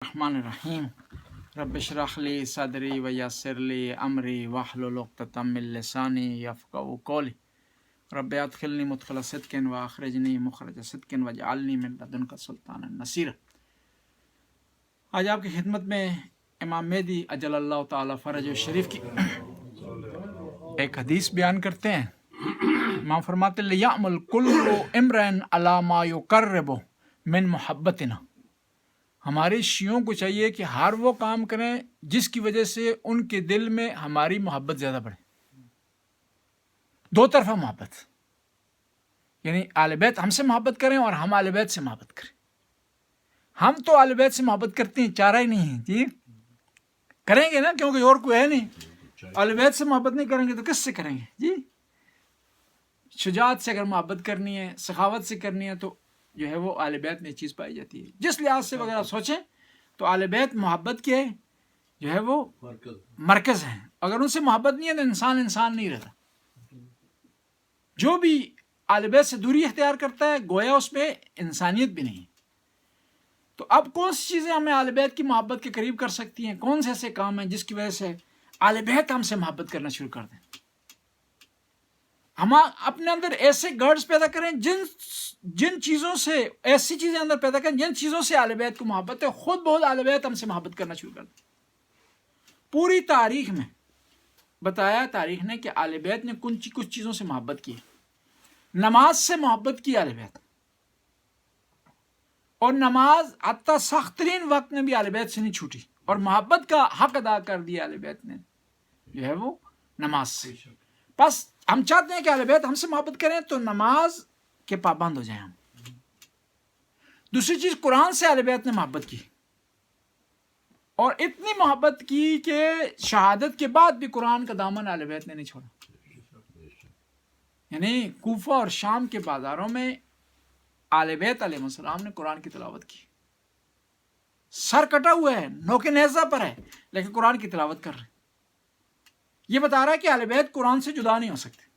الرحمن الرحیم رب اشرح لی صدری ویسر لی امری واحلل عقدۃ من لسانی یفقهوا قولی رب ادخلنی مدخل صدق واخرجنی مخرج صدق واجعلنی من لدنک سلطانا نصیرا۔ آج آپ کی خدمت میں امام مہدی اجل اللہ تعالی فرج شریف کی ایک حدیث بیان کرتے ہیں۔ امام فرماتے ہیں لیعمل کل امرئ علی ما یقرب من محبتنا، ہمارے شیعوں کو چاہیے کہ ہر وہ کام کریں جس کی وجہ سے ان کے دل میں ہماری محبت زیادہ بڑھے، دو طرفہ محبت، یعنی اہل بیت ہم سے محبت کریں اور ہم اہل بیت سے محبت کریں۔ ہم تو اہل بیت سے محبت کرتے ہیں، چارہ ہی نہیں ہے جی، کریں گے نا کیونکہ اور کوئی ہے نہیں۔ اہل بیت سے محبت نہیں کریں گے تو کس سے کریں گے جی؟ شجاعت سے اگر محبت کرنی ہے، سخاوت سے کرنی ہے تو جو ہے وہ اہل بیت میں چیز پائی جاتی ہے۔ جس لحاظ سے اگر آپ سوچیں تو اہل بیت محبت کے جو ہے وہ مرکز ہیں، اگر ان سے محبت نہیں ہے تو انسان نہیں رہتا۔ جو بھی اہل بیت سے دوری اختیار کرتا ہے گویا اس میں انسانیت بھی نہیں۔ تو اب کون سی چیزیں ہمیں اہل بیت کی محبت کے قریب کر سکتی ہیں؟ کون سے ایسے کام ہیں جس کی وجہ سے اہل بیت ہم سے محبت کرنا شروع کر دیں؟ ہم اپنے اندر ایسے گرڈز پیدا کریں جن چیزوں سے، ایسی چیزیں اندر پیدا کریں جن چیزوں سے اہل بیت کو محبت ہے، خود بہت اہل بیت ہم سے محبت کرنا شروع کر دیں۔ پوری تاریخ میں بتایا تاریخ نے کہ اہل بیت نے کچھ چیزوں سے محبت کی ہے۔ نماز سے محبت کی اہل بیت، اور نماز حتی سخت ترین وقت میں بھی اہل بیت سے نہیں چھوٹی، اور محبت کا حق ادا کر دیا اہل بیت نے جو ہے وہ نماز سے۔ بس ہم چاہتے ہیں کہ اہل بیت ہم سے محبت کریں تو نماز کے پابند ہو جائیں ہم۔ دوسری چیز، قرآن سے اہل بیت نے محبت کی، اور اتنی محبت کی کہ شہادت کے بعد بھی قرآن کا دامن اہل بیت نے نہیں چھوڑا۔ یعنی کوفہ اور شام کے بازاروں میں اہل بیت علیہ السلام نے قرآن کی تلاوت کی، سر کٹا ہوا ہے، نوک نیزہ پر ہے، لیکن قرآن کی تلاوت کر رہے۔ یہ بتا رہا ہے کہ اہل بیت قرآن سے جدا نہیں ہو سکتے۔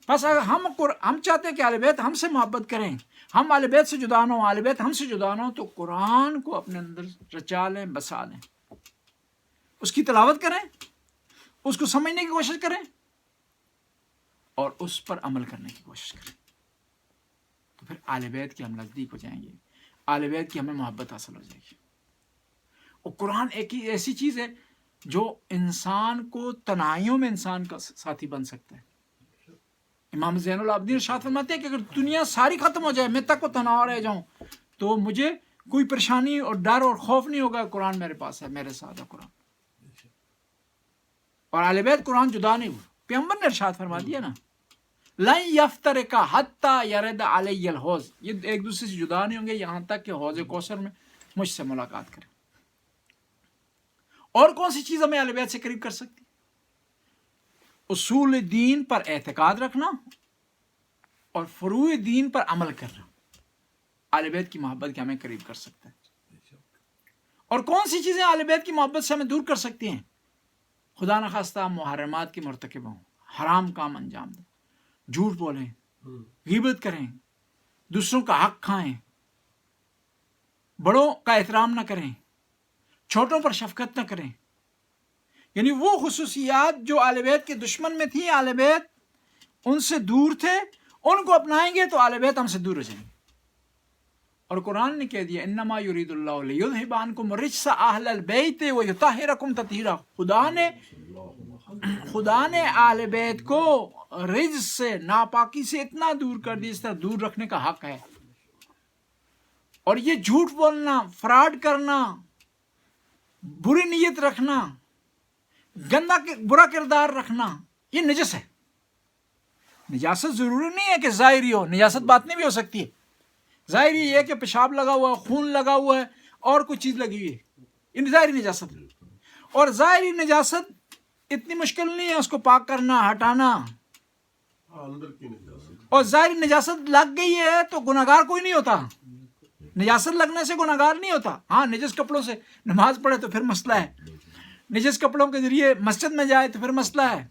بس اگر ہم چاہتے ہیں کہ اہل بیت ہم سے محبت کریں، ہم اہل بیت سے جدا نہ ہوں، اہل بیت ہم سے جدا نہ ہوں، تو قرآن کو اپنے اندر رچا لیں، بسا لیں، اس کی تلاوت کریں، اس کو سمجھنے کی کوشش کریں اور اس پر عمل کرنے کی کوشش کریں، تو پھر اہل بیت کے ہم نزدیک ہو جائیں گے، اہل بیت کی ہمیں محبت حاصل ہو جائے گی۔ اور قرآن ایک ہی ایسی چیز ہے جو انسان کو تنہائیوں میں انسان کا ساتھی بن سکتا ہے۔ امام زین العابدین ارشاد فرماتے ہیں کہ اگر دنیا ساری ختم ہو جائے، میں تک کو تنہا رہ جاؤں، تو مجھے کوئی پریشانی اور ڈر اور خوف نہیں ہوگا، قرآن میرے پاس ہے، میرے ساتھ ہے قرآن۔ اور اہل بیت قرآن جدا نہیں ہوا۔ پیغمبر نے ارشاد فرما دیا نا، لن یفترقا حتی یرد علی الحوض، یہ ایک دوسرے سے جدا نہیں ہوں گے یہاں تک کہ حوض کوثر میں مجھ سے ملاقات کریں۔ اور کون سی چیز ہمیں اہل بیت سے قریب کر سکتی؟ اصول دین پر اعتقاد رکھنا اور فروع دین پر عمل کرنا اہل بیت کی محبت کے ہمیں قریب کر سکتا ہے۔ اور کون سی چیزیں اہل بیت کی محبت سے ہمیں دور کر سکتی ہیں؟ خدا نخواستہ محرمات کے مرتکب ہوں، حرام کام انجام دیں، جھوٹ بولیں، غیبت کریں، دوسروں کا حق کھائیں، بڑوں کا احترام نہ کریں، چھوٹوں پر شفقت نہ کریں۔ یعنی وہ خصوصیات جو اہل بیت کے دشمن میں تھی، اہل بیت ان سے دور تھے، ان کو اپنائیں گے تو اہل بیت ہم سے دور ہو جائیں گے۔ اور قرآن نے کہہ دیا انما یرید اللہ لیذھب عنکم الرجس اہل البیت ویطہرکم تطہیرا، خدا نے اہل بیت کو رجس سے، ناپاکی سے اتنا دور کر دیا، اس طرح دور رکھنے کا حق ہے۔ اور یہ جھوٹ بولنا، فراڈ کرنا، بری نیت رکھنا، گندا برا کردار رکھنا، یہ نجس ہے۔ نجاست ضروری نہیں ہے کہ ظاہری ہو، نجاست باطنی بھی ہو سکتی ہے۔ ظاہری یہ ہے کہ پیشاب لگا ہوا ہے، خون لگا ہوا ہے اور کوئی چیز لگی ہوئی ہے، یہ ظاہری نجاست ہے۔ اور ظاہری نجاست اتنی مشکل نہیں ہے اس کو پاک کرنا، ہٹانا۔ اور ظاہری نجاست لگ گئی ہے تو گناہگار کوئی نہیں ہوتا، نجاست لگنے سے گناہگار نہیں ہوتا۔ ہاں، نجس کپڑوں سے نماز پڑھے تو پھر مسئلہ ہے، نجس کپڑوں کے ذریعے مسجد میں جائے تو پھر مسئلہ ہے،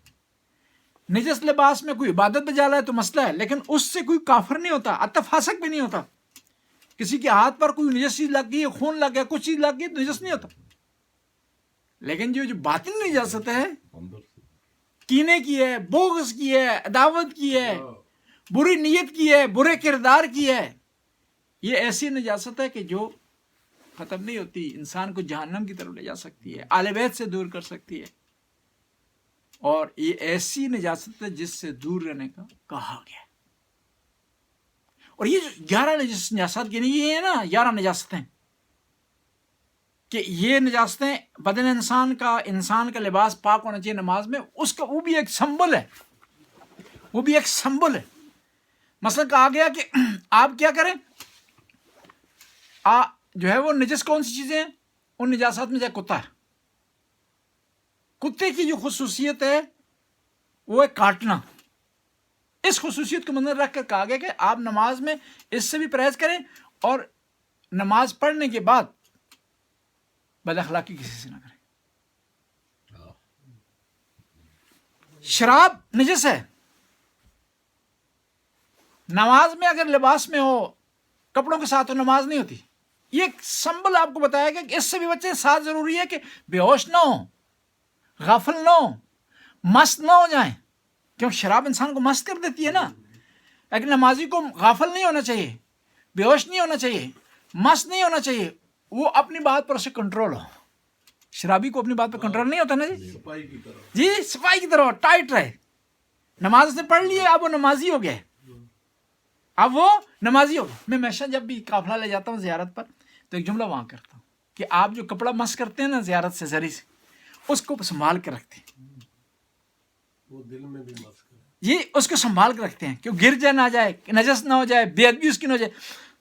نجس لباس میں کوئی عبادت بجا لائے تو مسئلہ ہے، لیکن اس سے کوئی کافر نہیں ہوتا، حتی فاسق بھی نہیں ہوتا۔ کسی کے ہاتھ پر کوئی نجس چیز لگ گئی، خون لگ گیا، کچھ چیز لگ گئی تو نجس نہیں ہوتا. لیکن جو باطن نجاست ہے، کینے کی ہے، بغض کی ہے، عداوت کی ہے، بری نیت کی ہے، برے کردار کی ہے، یہ ایسی نجاست ہے کہ جو ختم نہیں ہوتی، انسان کو جہنم کی طرف لے جا سکتی ہے، اہل بیت سے دور کر سکتی ہے. اور یہ ایسی نجاست ہے جس سے دور رہنے کا کہا گیا. اور یہ 11 نجاست کی نہیں، یہ ہے نا 11 نجاستیں، کہ یہ نجاستیں بدن انسان کا لباس پاک ہونا چاہیے نماز میں، اس کا وہ بھی ایک سمبل ہے، وہ بھی ایک سمبل ہے. مثلا کہا گیا کہ آپ کیا کریں، جو ہے وہ نجس کون سی چیزیں ہیں، ان نجاسات میں جائے کتا ہے. کتے کی جو خصوصیت ہے وہ ہے کاٹنا. اس خصوصیت کو مدنظر رکھ کر کہا گیا کہ آپ نماز میں اس سے بھی پرہیز کریں، اور نماز پڑھنے کے بعد بد اخلاقی کسی سے نہ کریں. شراب نجس ہے، نماز میں اگر لباس میں ہو، کپڑوں کے ساتھ ہو، نماز نہیں ہوتی. یہ ایک سمبل آپ کو بتایا گیا کہ اس سے بھی بچے. ساتھ ضروری ہے کہ بے ہوش نہ ہو، غافل نہ ہو، مست نہ ہو جائیں، کیوں شراب انسان کو مست کر دیتی ہے نا. لیکن نمازی کو غافل نہیں ہونا چاہیے، بے ہوش نہیں ہونا چاہیے، مست نہیں ہونا چاہیے، وہ اپنی بات پر اسے کنٹرول ہو. شرابی کو اپنی بات پر کنٹرول نہیں ہوتا نا جی، صفائی کی طرح ٹائٹ رہے. نماز سے پڑھ لیے، اب وہ نمازی ہو گئے، اب وہ نمازی ہو گئے. میں ہمیشہ جب بھی قافلہ لے جاتا ہوں زیارت پر تو ایک جملہ وہاں کرتا ہوں کہ آپ جو کپڑا مس کرتے ہیں نا زیارت سے زری سے، اس کو سنبھال کے رکھتے ہیں. وہ دل میں بھی مس کرے، یہ اس کو سنبھال کے رکھتے ہیں کہ وہ گر جائے نہ جائے، نجس نہ ہو جائے، بے ادبی اس کی نہ ہو جائے.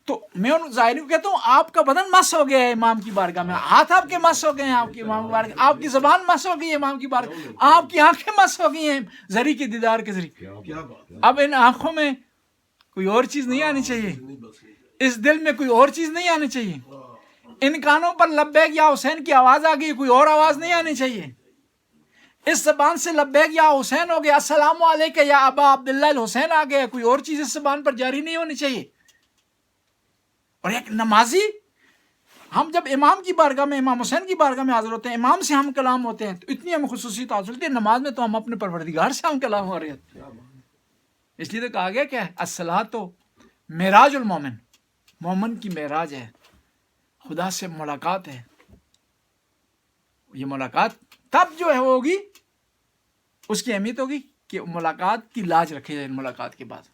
تو میں ان ظاہری کو کہتا ہوں آپ کا بدن مس ہو گیا ہے امام کی بارگاہ میں، ہاتھ آپ کے مس ہو گئے ہیں آپ کی امام کی بارگاہ، آپ کی زبان مس ہو گئی ہے امام کی بارگاہ، آپ کی آنکھیں مس ہو گئی ہیں زری کے دیدار کے ذریعے. کیا بات ہے، اب ان آنکھوں میں کوئی اور چیز نہیں آنی چاہیے، نہیں بس نہیں جائے. اس دل میں کوئی اور چیز نہیں آنی چاہیے، ان کانوں پر لبیک یا حسین کی آواز آ گئی، کوئی اور آواز نہیں آنی چاہیے. اس زبان سے لبیک یا حسین ہو گیا، السلام علیکم یا ابا عبداللہ الحسین آ گیا، کوئی اور چیز اس زبان پر جاری نہیں ہونی چاہیے. اور ایک نمازی، ہم جب امام کی بارگاہ میں، امام حسین کی بارگاہ میں حاضر ہوتے ہیں، امام سے ہم کلام ہوتے ہیں، تو اتنی ہمیں خصوصیت حاصل ہوتی ہے. نماز میں تو ہم اپنے پروردگار سے ہم کلام ہو رہے ہیں. اس لیے تو کہا گیا کہ الصلاۃ معراج المومن، مومن کی معراج ہے، خدا سے ملاقات ہے. یہ ملاقات تب جو ہے ہوگی، اس کی اہمیت ہوگی کہ ملاقات کی لاج رکھی جائے. ملاقات کے بعد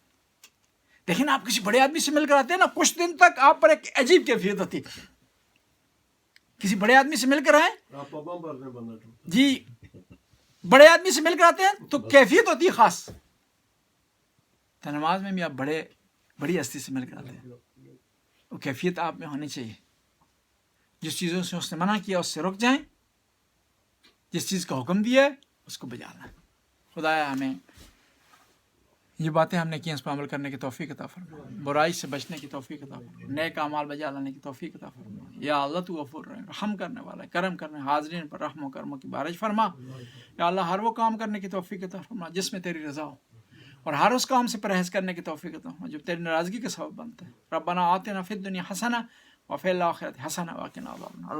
لیکن آپ کسی بڑے آدمی سے مل کر آتے ہیں نا، کچھ دن تک آپ پر ایک عجیب کیفیت ہوتی ہے. کسی بڑے آدمی سے مل کر آئے جی، بڑے آدمی سے مل کر آتے ہیں تو کیفیت ہوتی ہے خاص. تو نماز میں بھی آپ بڑی ہستی سے مل کر آتے ہیں، وہ کیفیت آپ میں ہونی چاہیے. جس چیزوں سے اس نے منع کیا اس سے رک جائیں، جس چیز کا حکم دیا ہے اس کو بجانا. خدایا ہمیں یہ باتیں ہم نے کی اس پر عمل کرنے کی توفیق عطا فرما، برائی سے بچنے کی توفیق عطا فرما، نیک اعمال بجا لانے کی توفیق عطا فرما. یا اللہ تو غفور رحیم، رحم کرنے والا ہے، کرم کرنے، حاضرین پر رحم و کرم کی بارش فرما. یا اللہ ہر وہ کام کرنے کی توفیق عطا فرما جس میں تیری رضا ہو، اور ہر اس کام سے پرہیز کرنے کی توفیق عطا فرما جو تیری ناراضگی کا سبب بنتا ہے. ربنا آتنا فی الدنیا حسنہ وفی الآخرۃ حسنہ وقنا عذاب النار.